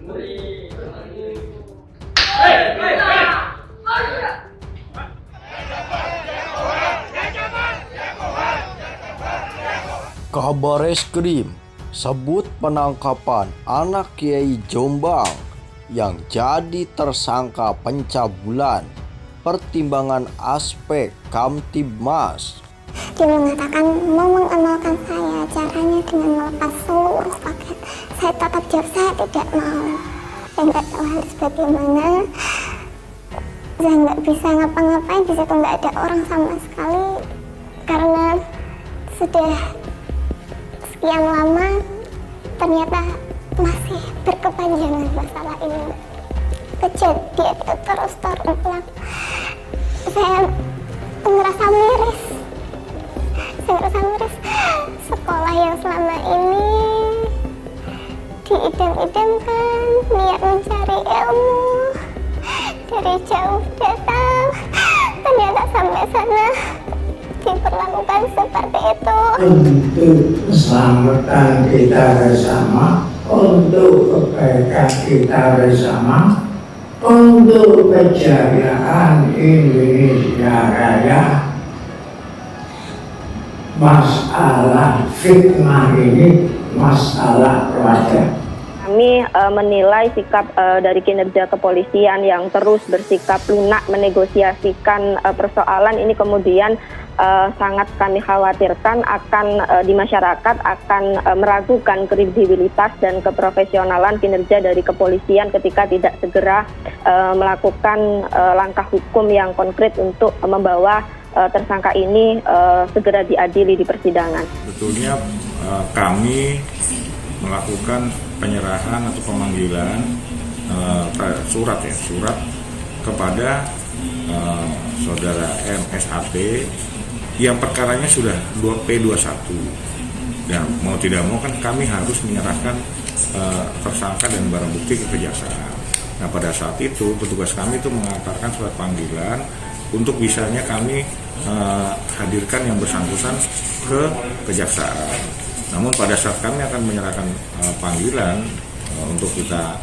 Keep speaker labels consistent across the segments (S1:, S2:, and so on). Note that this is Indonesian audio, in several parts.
S1: Kabar Eskrim sebut penangkapan anak Kiai Jombang yang jadi tersangka pencabulan, pertimbangan aspek Kamtibmas.
S2: Dia mengatakan mau mengamalkan saya, caranya dengan melepas seluruh paket. Saya tetap jawab saya tidak mau. Saya nggak tahu harus bagaimana. Saya nggak bisa ngapa-ngapain, di situ nggak ada orang sama sekali karena sudah sekian lama ternyata masih berkepanjangan masalah ini. Kejadian itu terus terulang. Saya ngerasa miris. Sekolah yang selama ini diidam-idamkan, niat mencari ilmu, dari jauh datang, ternyata sampai sana diperlakukan seperti itu.
S3: Untuk keselamatan kita bersama, untuk kebaikan kita bersama, untuk kejayaan Indonesia Raya, masalah fitnah ini masalah wajar.
S4: Kami menilai sikap dari kinerja kepolisian yang terus bersikap lunak menegosiasikan persoalan ini kemudian sangat kami khawatirkan akan di masyarakat akan meragukan kredibilitas dan keprofesionalan kinerja dari kepolisian ketika tidak segera melakukan langkah hukum yang konkret untuk membawa tersangka ini segera diadili di persidangan.
S5: Betulnya kami melakukan penyerahan atau pemanggilan surat kepada saudara MSAT yang perkaranya sudah P21 dan mau tidak mau kan kami harus menyerahkan tersangka dan barang bukti ke kejaksaan. Nah pada saat itu petugas kami itu mengantarkan surat panggilan untuk bisanya kami hadirkan yang bersangkutan ke kejaksaan. Namun pada saat kami akan menyerahkan panggilan untuk kita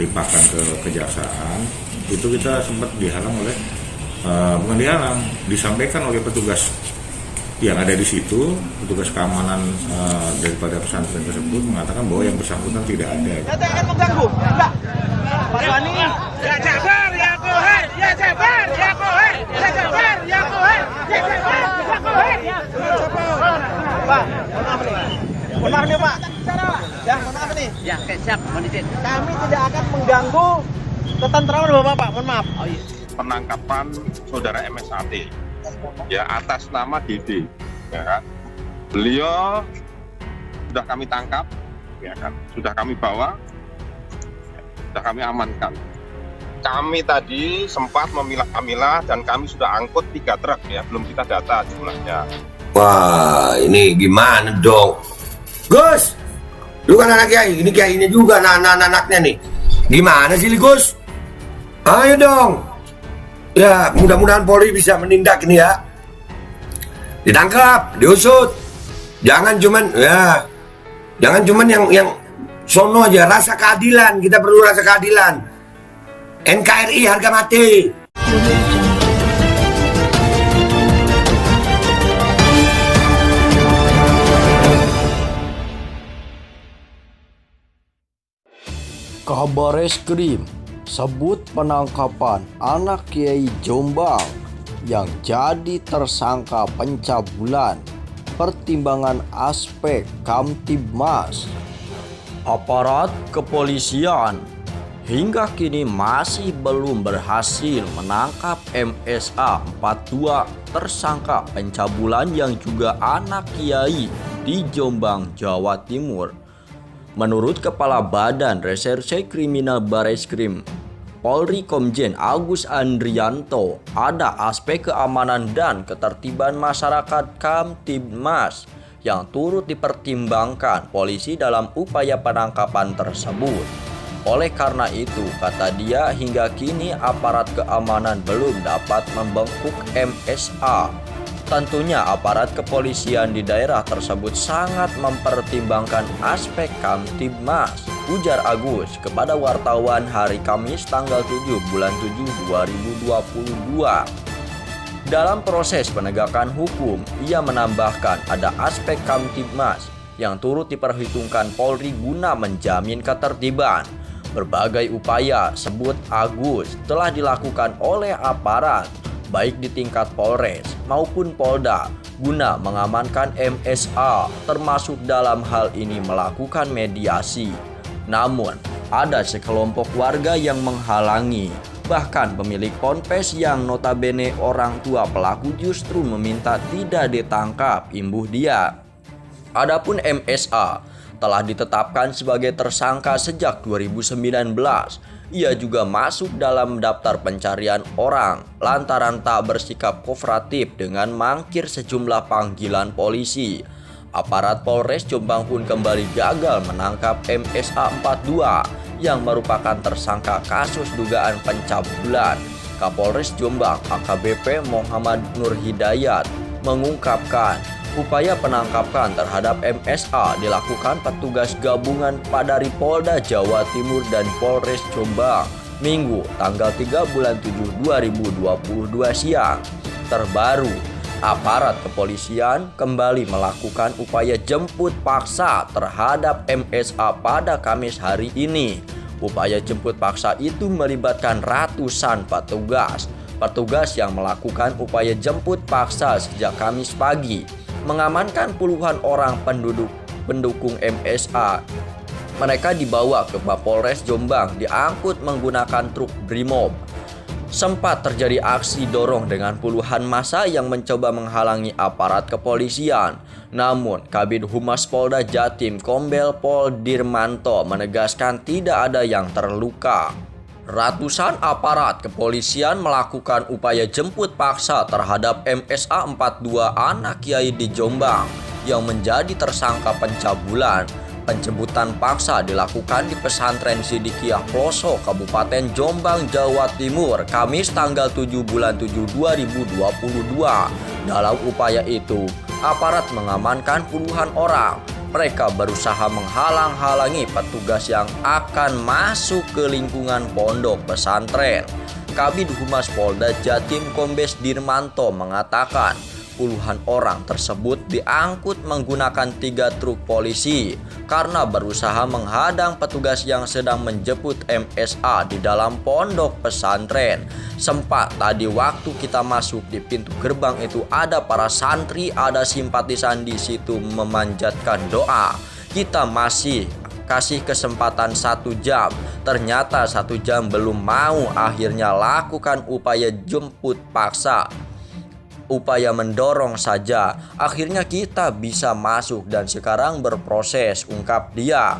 S5: limpahkan ke kejaksaan, itu kita sempat dihalang oleh, bukan dihalang, disampaikan oleh petugas yang ada di situ, petugas keamanan daripada pesantren tersebut mengatakan bahwa yang bersangkutan tidak ada.
S6: Nanti akan mengganggu, enggak? Pak Wani, ya Jabar, ya Kohar, ya Jabar, ya Kohar, ya Jabar, ya Kohar, ya Jabar, ya Kohar, ya Jabar. Pak, mohon maaf nih Pak. Ya, mohon maaf nih.
S7: Ya, siap, mohon izin.
S6: Kami tidak akan mengganggu ketentraman Bapak, Pak. Mohon maaf.
S7: Oh iya.
S8: Penangkapan saudara MSAT ya atas nama DD, ya kan. Beliau sudah kami tangkap, ya kan. Sudah kami bawa, sudah kami amankan. Kami tadi sempat memilah-milah dan kami sudah angkut 3 truk ya, belum kita data jumlahnya.
S9: Wah, ini gimana dong? Gus, lu kan anak kiai, ini kiainya juga anak-anaknya nih. Gimana sih, Gus? Ayo dong. Ya, mudah-mudahan Polri bisa menindak ini ya. Ditangkap, diusut. Jangan cuman yang sono aja, rasa keadilan. Kita perlu rasa keadilan. NKRI harga mati.
S1: Kabar Eskrim sebut penangkapan anak Kiai Jombang yang jadi tersangka pencabulan, pertimbangan aspek Kamtibmas. Aparat kepolisian hingga kini masih belum berhasil menangkap MSA 42 tersangka pencabulan yang juga anak kiai di Jombang, Jawa Timur. Menurut Kepala Badan Reserse Kriminal Bareskrim Polri Komjen Agus Andrianto, ada aspek keamanan dan ketertiban masyarakat Kamtibmas yang turut dipertimbangkan polisi dalam upaya penangkapan tersebut. Oleh karena itu, kata dia, hingga kini aparat keamanan belum dapat membekuk MSA. Tentunya aparat kepolisian di daerah tersebut sangat mempertimbangkan aspek Kamtibmas. ujar Agus kepada wartawan hari Kamis tanggal 7 bulan 7 2022. Dalam proses penegakan hukum, ia menambahkan ada aspek Kamtibmas yang turut diperhitungkan Polri guna menjamin ketertiban. Berbagai upaya, sebut Agus, telah dilakukan oleh aparat, baik di tingkat Polres maupun Polda, guna mengamankan MSA, termasuk dalam hal ini melakukan mediasi. Namun, ada sekelompok warga yang menghalangi. Bahkan pemilik ponpes yang notabene orang tua pelaku justru meminta tidak ditangkap, imbuh dia. Adapun MSA telah ditetapkan sebagai tersangka sejak 2019. Ia juga masuk dalam daftar pencarian orang lantaran tak bersikap kooperatif dengan mangkir sejumlah panggilan polisi. Aparat Polres Jombang pun kembali gagal menangkap MSA 42 yang merupakan tersangka kasus dugaan pencabulan. Kapolres Jombang AKBP Muhammad Nur Hidayat mengungkapkan upaya penangkapan terhadap MSA dilakukan petugas gabungan pada Polda Jawa Timur dan Polres Jombang Minggu tanggal 3 bulan 7 2022 siang. Terbaru, aparat kepolisian kembali melakukan upaya jemput paksa terhadap MSA pada Kamis hari ini. Upaya jemput paksa itu melibatkan ratusan petugas. Petugas yang melakukan upaya jemput paksa sejak Kamis pagi mengamankan puluhan orang pendukung MSA. Mereka dibawa ke Mapolres Jombang diangkut menggunakan truk Brimob. Sempat terjadi aksi dorong dengan puluhan massa yang mencoba menghalangi aparat kepolisian. Namun, Kabid Humas Polda Jatim Kombel Pol Dirmanto menegaskan tidak ada yang terluka. Ratusan aparat kepolisian melakukan upaya jemput paksa terhadap MSA 42 anak kiai di Jombang yang menjadi tersangka pencabulan. Penjemputan paksa dilakukan di pesantren Sidikiyah Ploso, Kabupaten Jombang, Jawa Timur, Kamis tanggal 7 bulan 7 2022. Dalam upaya itu, aparat mengamankan puluhan orang. Mereka berusaha menghalang-halangi petugas yang akan masuk ke lingkungan pondok pesantren. Kabid Humas Polda Jatim Kombes Dirmanto mengatakan puluhan orang tersebut diangkut menggunakan 3 truk polisi karena berusaha menghadang petugas yang sedang menjemput MSA di dalam pondok pesantren. Sempat tadi waktu kita masuk di pintu gerbang itu ada para santri, ada simpatisan di situ memanjatkan doa. Kita masih kasih kesempatan 1 jam. Ternyata 1 jam belum mau, akhirnya lakukan upaya jemput paksa. Upaya mendorong saja, akhirnya kita bisa masuk dan sekarang berproses, ungkap dia.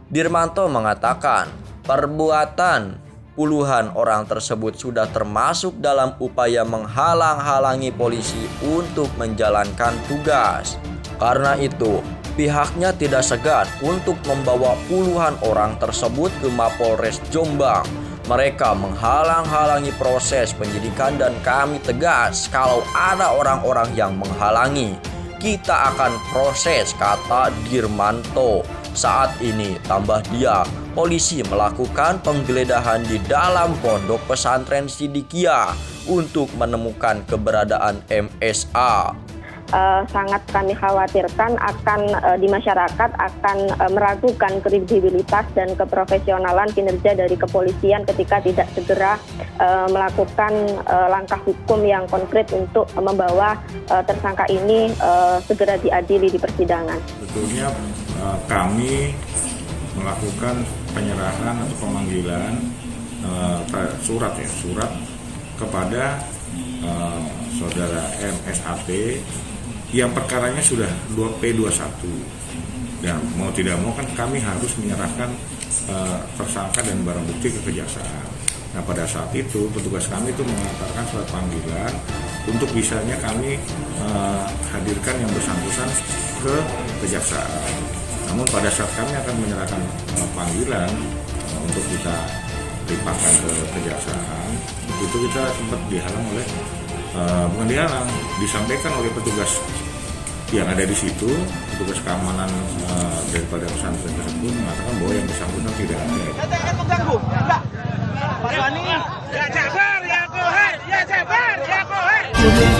S1: Dirmanto mengatakan perbuatan puluhan orang tersebut sudah termasuk dalam upaya menghalang-halangi polisi untuk menjalankan tugas. Karena itu, pihaknya tidak segan untuk membawa puluhan orang tersebut ke Mapolres Jombang. Mereka menghalang-halangi proses penyidikan dan kami tegas kalau ada orang-orang yang menghalangi, kita akan proses, kata Dirmanto. Saat ini, tambah dia, polisi melakukan penggeledahan di dalam pondok pesantren Sidikiyah untuk menemukan keberadaan MSA.
S4: Sangat kami khawatirkan akan di masyarakat akan meragukan kredibilitas dan keprofesionalan kinerja dari kepolisian ketika tidak segera melakukan langkah hukum yang konkret untuk membawa tersangka ini segera diadili di persidangan.
S5: Sebetulnya kami melakukan penyerahan atau pemanggilan surat kepada saudara MSAT yang perkaranya sudah P21. Dan mau tidak mau kan kami harus menyerahkan tersangka dan barang bukti ke kejaksaan. Nah, pada saat itu petugas kami itu mengantarkan surat panggilan untuk bisanya kami hadirkan yang bersangkutan ke kejaksaan. Namun pada saat kami akan menyerahkan panggilan untuk kita limpahkan ke kejaksaan, itu kita sempat dihalang oleh bukan dihalang, disampaikan oleh petugas yang ada di situ, petugas keamanan daripada pesantren tersebut mengatakan bahwa yang bersangkutan tidak ada.
S6: Saya akan mengganggu. Enggak. Pak Suwani, ya Jabar, ya Kohar, ya Jabar, ya Kohar.